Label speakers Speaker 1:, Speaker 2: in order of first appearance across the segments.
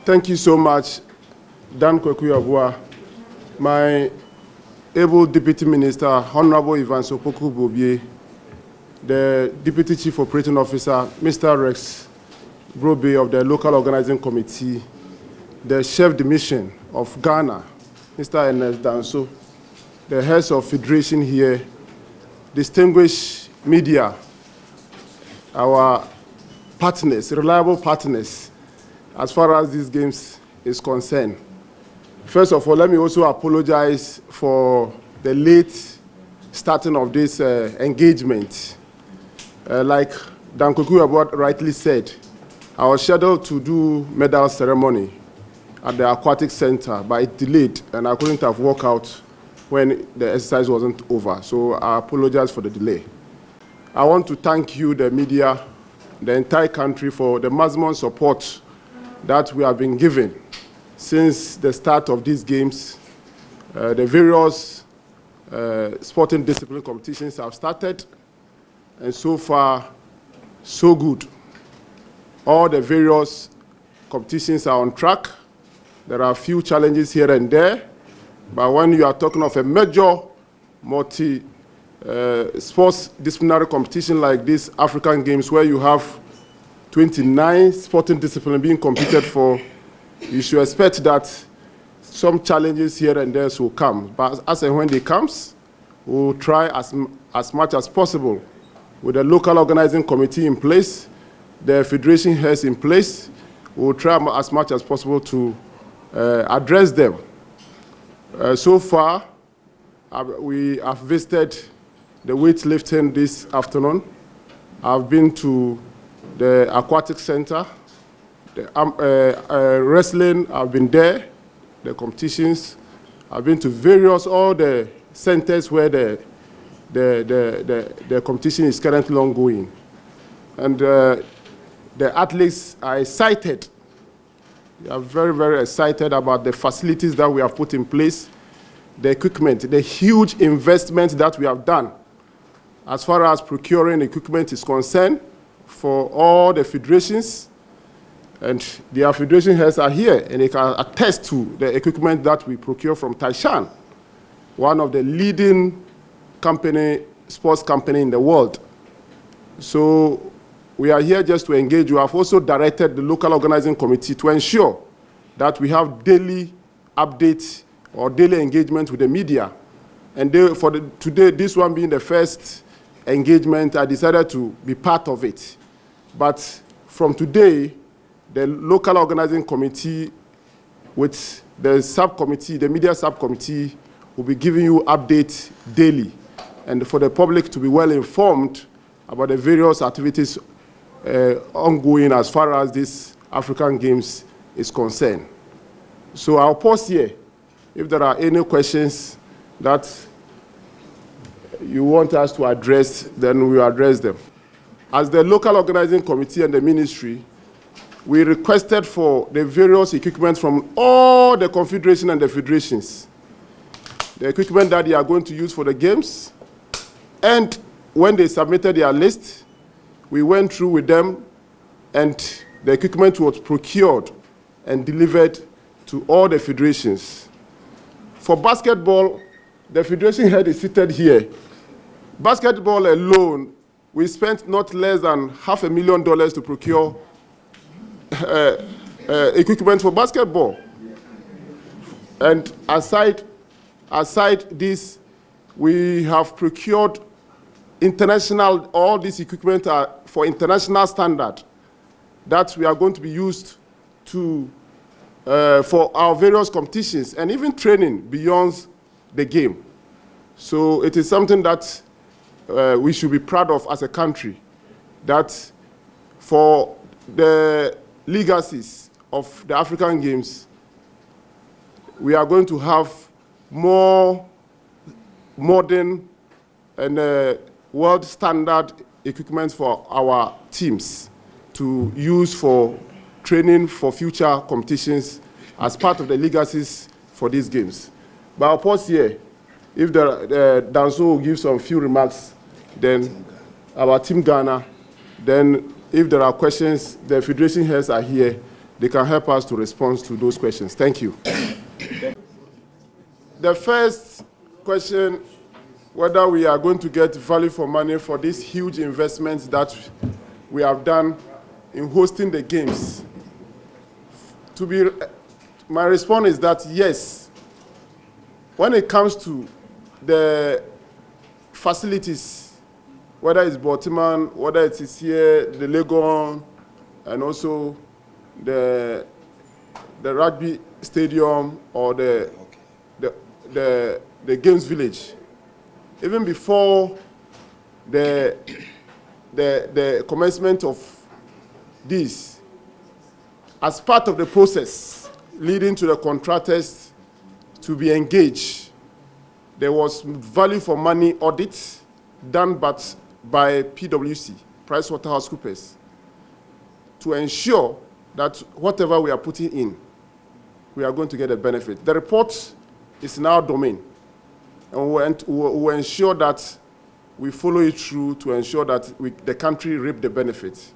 Speaker 1: Thank you so much, Dan Kwekuyabua, my able Deputy Minister, Honorable Ivan Sopoku Bobie, the Deputy Chief Operating Officer, Mr. Rex Brobe of the Local Organizing Committee, the Chef de Mission of Ghana, Mr. Ernest Danso, the heads of Federation here, distinguished media, our partners, reliable partners, as far as these games is concerned. First of all, let me also apologize for the late starting of this engagement. Like Dan Kwekuyabua rightly said, I was scheduled to do medal ceremony at the aquatic center, but it delayed, and I couldn't have walked out when the exercise wasn't over. So I apologize for the delay. I want to thank you, the media, the entire country, for the maximum support that we have been given since the start of these games. The various sporting discipline competitions have started, and so far, so good. All the various competitions are on track. There are a few challenges here and there, but when you are talking of a major sports disciplinary competition like this African Games, where you have 29 sporting disciplines being competed for, you should expect that some challenges here and there will come. But as and when they come, we'll try as much as possible with the local organizing committee in place, the federation heads in place. We'll try as much as possible to address them. So far, we have visited the weightlifting this afternoon. I've been to the aquatic center, the wrestling, I've been there, the competitions. I've been to all the centers where the competition is currently ongoing. And the athletes are excited. They are very, very excited about the facilities that we have put in place, the equipment, the huge investment that we have done as far as procuring equipment is concerned for all the federations. And their federation heads are here, and they can attest to the equipment that we procure from Taishan, one of the leading sports company in the world. So we are here just to engage. We have also directed the local organizing committee to ensure that we have daily updates or daily engagement with the media. And today, this one being the first engagement, I decided to be part of it. But from today, the local organizing committee with the subcommittee, the media subcommittee, will be giving you updates daily, and for the public to be well informed about the various activities ongoing as far as this African Games is concerned. So I'll pause here. If there are any questions that you want us to address, then we'll address them. As the local organizing committee and the ministry, we requested for the various equipment from all the confederations and the federations, the equipment that they are going to use for the games. And when they submitted their list, we went through with them, and the equipment was procured and delivered to all the federations. For basketball, the federation head is seated here. Basketball alone, we spent not less than $500,000 to procure equipment for basketball. And aside this, we have procured all this equipment are for international standard that we are going to be used for our various competitions and even training beyond the game. So it is something that we should be proud of as a country, that for the legacies of the African Games, we are going to have more modern and world standard equipment for our teams to use for training for future competitions as part of the legacies for these games. But I'll pause here. If Danso will give some few remarks, then our Team Ghana, then if there are questions, the federation heads are here. They can help us to respond to those questions. Thank you. The first question, whether we are going to get value for money for these huge investments that we have done in hosting the games. My response is that yes, when it comes to the facilities, whether it's Baltimore, whether it is here, the Legon, and also the rugby stadium or the games village, even before the commencement of this, as part of the process leading to the contractors to be engaged, there was value for money audit done by PwC, PricewaterhouseCoopers, to ensure that whatever we are putting in, we are going to get a benefit. The report is in our domain, and we'll ensure that we follow it through to ensure that the country reap the benefits.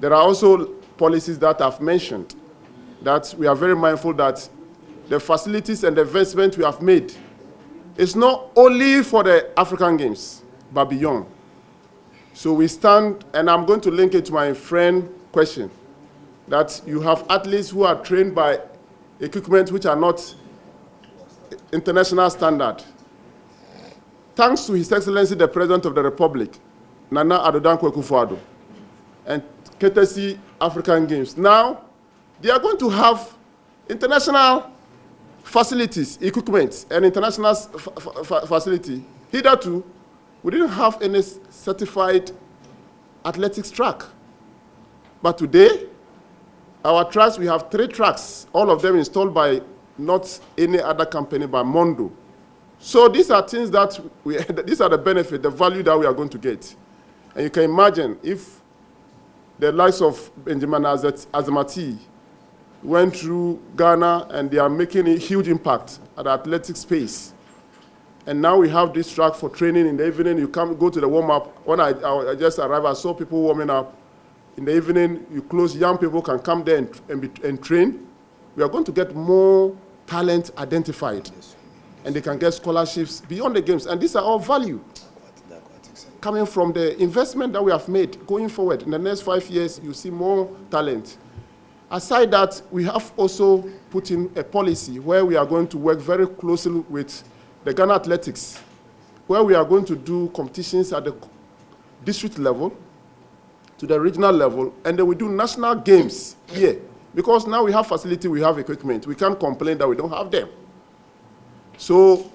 Speaker 1: There are also policies that I've mentioned that we are very mindful that the facilities and the investment we have made is not only for the African Games, but beyond. So we stand, and I'm going to link it to my friend question, that you have athletes who are trained by equipment which are not international standard. Thanks to His Excellency the President of the Republic, Nana Addo Dankwa Akufo-Addo, and courtesy African Games, now they are going to have international facilities, equipment, and international facility. Hitherto, we didn't have any certified athletics track. But today, our tracks, we have 3 tracks, all of them installed by not any other company, but Mondo. So these are things that these are the benefit, the value that we are going to get. And you can imagine if the likes of Benjamin Azamati went through Ghana and they are making a huge impact at the athletic space. And now we have this track for training in the evening. You come go to the warm-up. When I just arrived, I saw people warming up. In the evening, you close, young people can come there and train. We are going to get more talent identified. And they can get scholarships beyond the games. And these are all value coming from the investment that we have made going forward. In the next 5 years, you see more talent. Aside that, we have also put in a policy where we are going to work very closely with the Ghana Athletics, where we are going to do competitions at the district level, to the regional level, and then we do national games here. Because now we have facility, we have equipment. We can't complain that we don't have them. So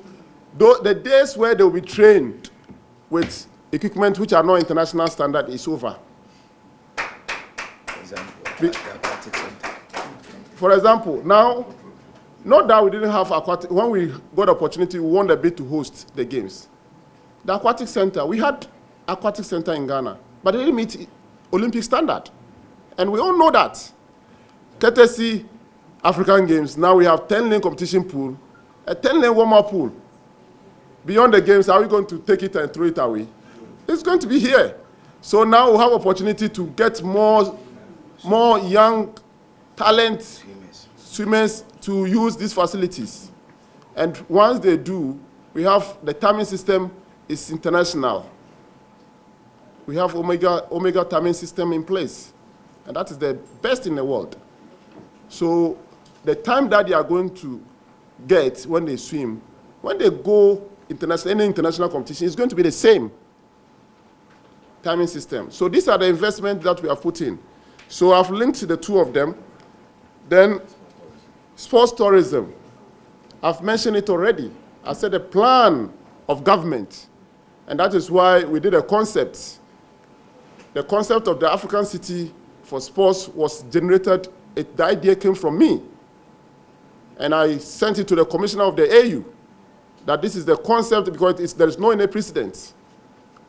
Speaker 1: the days where they will be trained with equipment which are not international standard is over. For example, now, not that we didn't have aquatic, when we got the opportunity, we won the bid to host the games. The aquatic center, we had aquatic center in Ghana, but they didn't meet Olympic standard. And we all know that. Courtesy African Games, now we have 10-lane competition pool, a 10-lane warm-up pool. Beyond the games, are we going to take it and throw it away? It's going to be here. So now we have opportunity to get more young talent swimmers to use these facilities. And once they do, we have the timing system is international. We have Omega timing system in place. And that is the best in the world. So the time that they are going to get when they swim, when they go any international competition, is going to be the same timing system. So these are the investments that we have put in. So I've linked the 2 of them. Then sports tourism. I've mentioned it already. I said a plan of government. And that is why we did a concept. The concept of the African City for Sports was generated, the idea came from me. And I sent it to the commissioner of the AU, that this is the concept, because there is no any precedent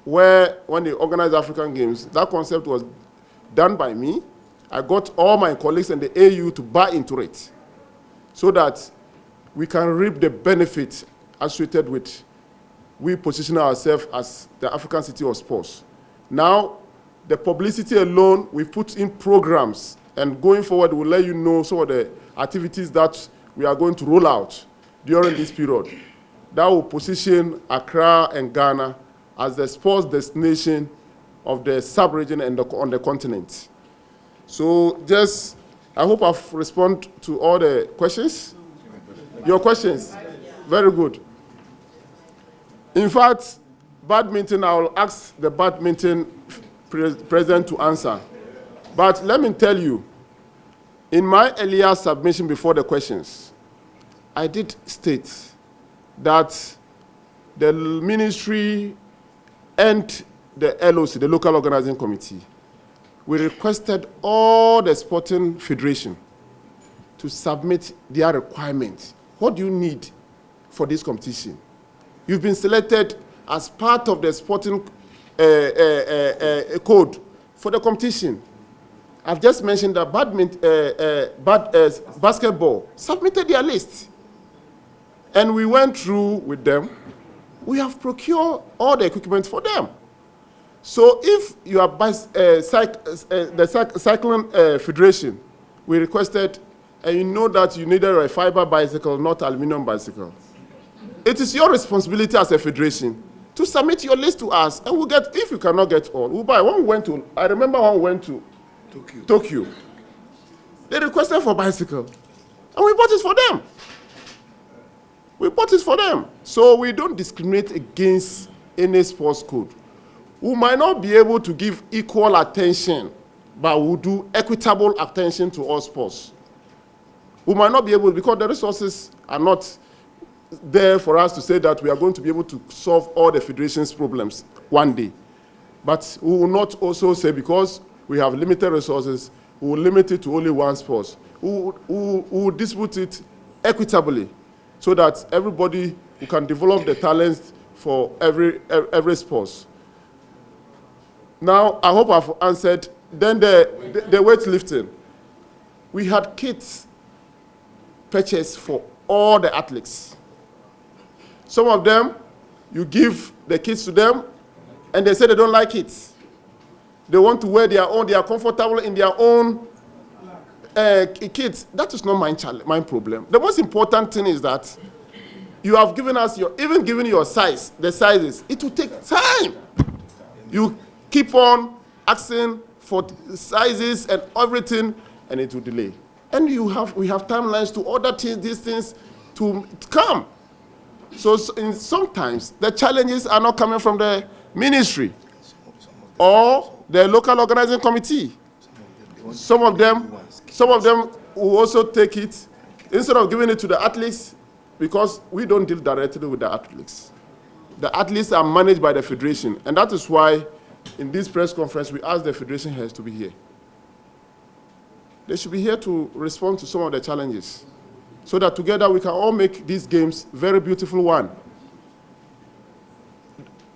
Speaker 1: where when they organized African Games, that concept was done by me. I got all my colleagues in the AU to buy into it so that we can reap the benefit associated with we position ourselves as the African City of Sports. Now, the publicity alone, we put in programs, and going forward, we'll let you know some of the activities that we are going to roll out during this period. That will position Accra and Ghana as the sports destination of the sub-region and on the continent. So just, I hope I've responded to all the questions. Your questions? Very good. In fact, badminton, I will ask the badminton president to answer. But let me tell you, in my earlier submission before the questions, I did state that the ministry and the LOC, the local organizing committee, we requested all the sporting federation to submit their requirements. What do you need for this competition? You've been selected as part of the sporting code for the competition. I've just mentioned that basketball submitted their list. And we went through with them. We have procured all the equipment for them. So if you are the cycling federation, we requested, and you know that you needed a fiber bicycle, not aluminum bicycle. It is your responsibility as a federation to submit your list to us, and we'll get, if you cannot get all, we'll buy. One went to, I remember one went to Tokyo. They requested for bicycle, and we bought it for them. We bought it for them. So we don't discriminate against any sports code. We might not be able to give equal attention, but we'll do equitable attention to all sports. We might not be able, because the resources are not there for us to say that we are going to be able to solve all the federation's problems one day. But we will not also say, because we have limited resources, we will limit it to only one sport. We will distribute it equitably so that everybody who can develop the talents for every sport. Now, I hope I've answered. Then the weightlifting. We had kits purchased for all the athletes. Some of them, you give the kits to them, and they say they don't like it. They want to wear their own, they are comfortable in their own kits. That is not my problem. The most important thing is that you have given us even given your size, the sizes. It will take time. You keep on asking for sizes and everything, and it will delay. And we have timelines to order these things to come. So sometimes the challenges are not coming from the ministry or the local organizing committee. Some of them will also take it, instead of giving it to the athletes, because we don't deal directly with the athletes. The athletes are managed by the federation, and that is why in this press conference we asked the federation heads to be here. They should be here to respond to some of the challenges, so that together we can all make these games very beautiful one.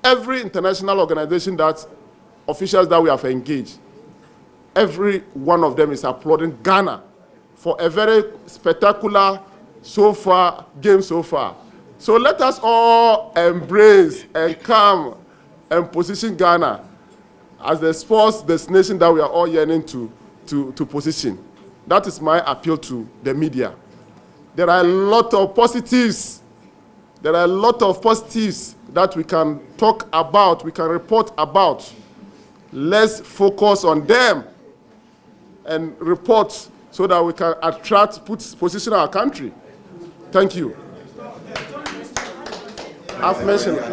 Speaker 1: Every international organization officials that we have engaged, every one of them is applauding Ghana for a very spectacular game so far. So let us all embrace and come and position Ghana as the sports destination that we are all yearning to position. That is my appeal to the media. There are a lot of positives. There are a lot of positives that we can talk about, we can report about. Let's focus on them and report so that we can position our country. Thank you. I've responded.